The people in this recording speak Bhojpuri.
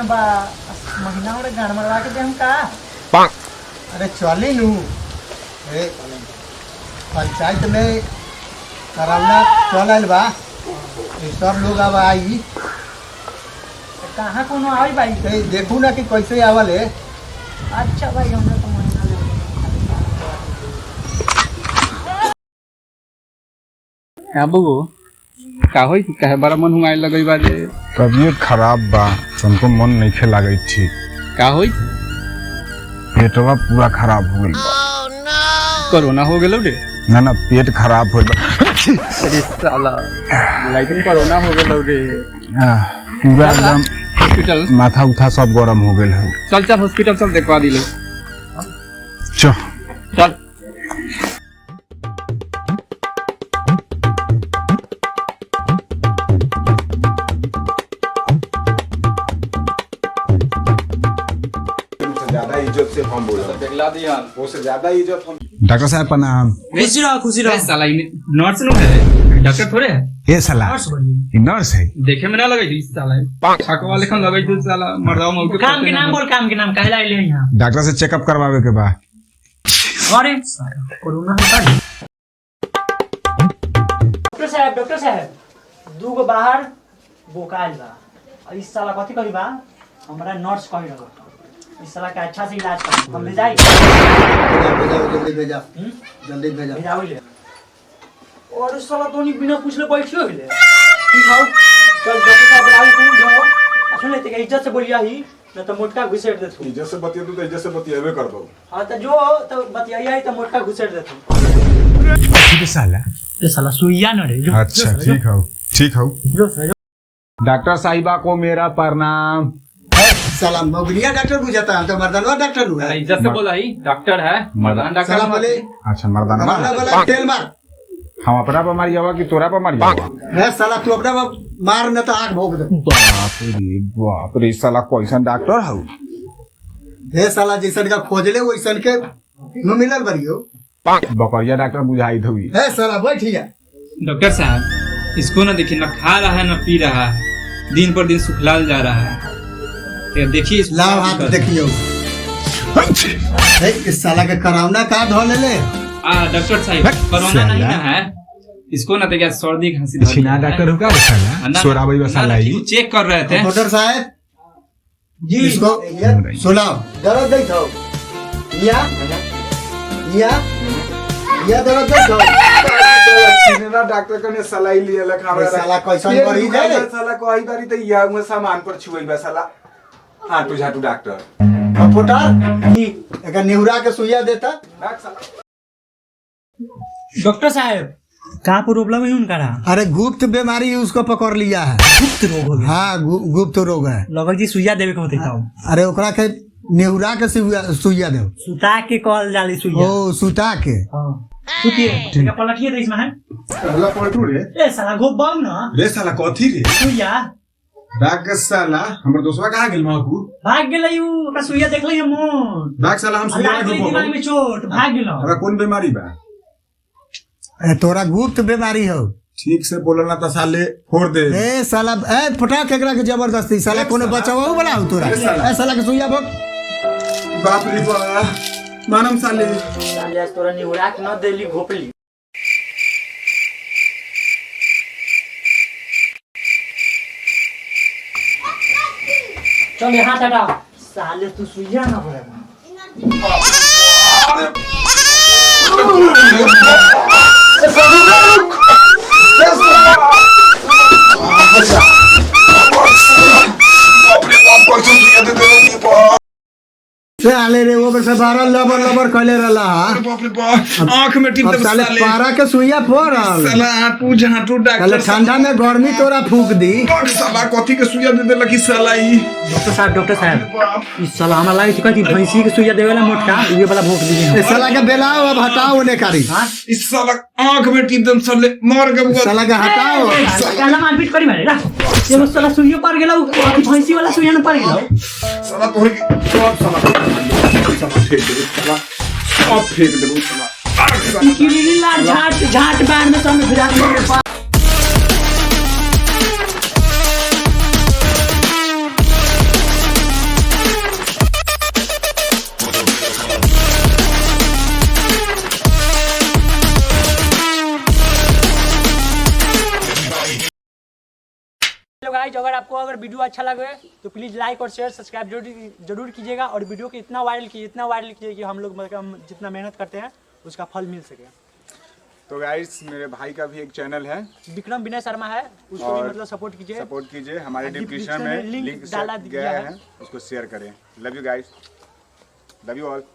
बा महीना और गान मरवा के दे हम का अरे चली नू पंचायत में करावना चल बा सब लोग अब आई कहाँ कोनो आई भाई देखू ना कि कैसे आवल है। अच्छा भाई हमरा तो महीना हाँ बबू का होई काहे बड़ा मन हुआए लगई बा जे तबीयत खराब बा तुमको मन नहीं खे लागई थी का होई पेटवा पूरा खराब हो गइल बा कोरोना हो गेलो रे ना ना पेट खराब हो गइल अरे साला लेकिन कोरोना हो गेलो रे पूरा एकदम हॉस्पिटल माथा उठा सब गरम हो गइल है। चल चल हॉस्पिटल सब देखवा दिले चल चल ज्यादा इज्जत से हम बोला देखला दिया वो से ज्यादा इज्जत हम डॉक्टर साहब प्रणाम। खुशी रहो साला नर्स नो है डॉक्टर थोड़े है ये साला ये नर्स है देखे में ना लगे थी साला छकवा लेखन लगे थी साला मर्दावा मौके काम के नाम बोल काम के नाम कहला ले यहां डॉक्टर से चेकअप करवावे के बाद अरे कोरोना होता है। डॉक्टर साहब दू गो बाहर बोकाल बा इस साला कथी कही बा हमरा नर्स कहि रहो इस साला का अच्छा से इलाज कर हम ले जाई जल्दी भेजा जल्दी भेजा भेजाओ ले और इस साला तो नहीं बिना पूछले बैठियो गेले ठीक हो चल डॉक्टर साहब बुलाओ तुम जाओ सुन लेते के इज्जत से बोलिया ही न तो मोटका घुसेड़ दे तू इज्जत से बतिया तू तो इज्जत से बतियाबे कर दो। हां तो जो तो बतियाई तो मोटका घुसेड़ दे तू ये साला ये साला सुइया न रे जो अच्छा ठीक हो जो डॉक्टर साहिबा को मेरा प्रणाम। साला मोगलिया डॉक्टर बुझाता है तो मर्दानवा डॉक्टर हुआ अरे इज्जत से बोला ही डॉक्टर है मर्दाना डॉक्टर साला बोले अच्छा मर्दाना मरना वाला तेल मार हम अपना पर मारी जावा कि तोरा पर मारी जावा है साला तू अपना मार न तो आंख भोग दे बाप रे साला कैसन डॉक्टर हौ हे साला जैसन का खोजले वैसन के न मिलल बरियो बकरिया डॉक्टर बुझाई धोई है साला बैठिया डॉक्टर साहब इसको ना देखिए ना खा रहा है ना पी रहा है दिन पर दिन सुखलाल जा रहा है देखिए इसको लाओ हाथ देखियो इस साला के करावना का धो ले डॉक्टर साहब कोरोना नहीं ना है इसको ना तो क्या सर्दी खांसी धर छिना डॉक्टर होगा साला सोराबाई वाला ही चेक कर रहे थे डॉक्टर साहब जी इसको सुनाओ दर्द दे दो या दर्द दे दो छिनेना डॉक्टर कने सलाई लिए लखा साला कैसन करी जाए साला कोई बारी तो या में सामान पर छुई बा साला हाटू झाटू डॉक्टर कंप्यूटर जी एक नेहुरा के सुइया देता डॉक्टर साहब का प्रॉब्लम है उनका अरे गुप्त बीमारी उसको पकड़ लिया है गुप्त रोग हो गया हाँ गुप्त रोग है लगभग जी सुइया देवे के होते था अरे ओकरा के नेहुरा के सुइया दो सुता के कॉल जाली सुइया ओ सुता के हां सुतिए का पलटिए दे इसमें है साला पलटू रे ए साला गो बाऊ ना रे साला कथी रे सुइया डाक साला हमर दोस्तवा कहां गेल माकू भाग गेलै उ का सुइया देखलै हम डाक साला हम सुइया के दिमाग में चोट भाग गेलो हमरा कौन बीमारी बा तोरा गुप्त बीमारी हो ठीक से बोलना तो साले फोड़ दे ए साला ए पटाक एकरा के जबरदस्ती साला कोनो बचावो वाला हो तोरा ए साला के सुइया भोग बाप रे बा मानम साले तोरा निहुरा के न देली घोपली चल हाथ हटाओ साले तू सुइया ना बोलेगा साले रे वो से बारह लबर लबर कले रहला बाप रे बाप आंख में टिप दे साले पारा के सुइया पड़ल साला हाटू झाटू साले डॉक्टर ठंडा में गर्मी तोरा फूक दी साला कथी के सुइया दे देलक साला ई डॉक्टर साहब इस साला हमरा लागे छिका कि भैंसी के सुइया देवेला मोटका ये वाला भोग दीजिए ए साला के बेलाओ अब हटाओ ने करी इस साला आंख में टिप दम साले मार के साला के हटाओ साला मारपीट करी मारे ला ये साला सुइया पर गेला भैंसी वाला सुइया न पर गेला साला तोहरे साला फेंक दे साला सब फेंक दे साला किली ला झाट झाट बार में सब भिड़ा के गाइज अगर वीडियो अच्छा लगे तो प्लीज़ लाइक और शेयर सब्सक्राइब जरूर कीजिएगा और वीडियो को इतना वायरल कीजिए कि हम लोग मतलब जितना मेहनत करते हैं उसका फल मिल सके। तो गाइस मेरे भाई का भी एक चैनल है, विक्रम विनय शर्मा है, उसको भी मतलब सपोर्ट कीजिए। हमारे डिस्क्रिप्शन में लिंक डाला गया है, उसको शेयर करें। Love you guys, love you all.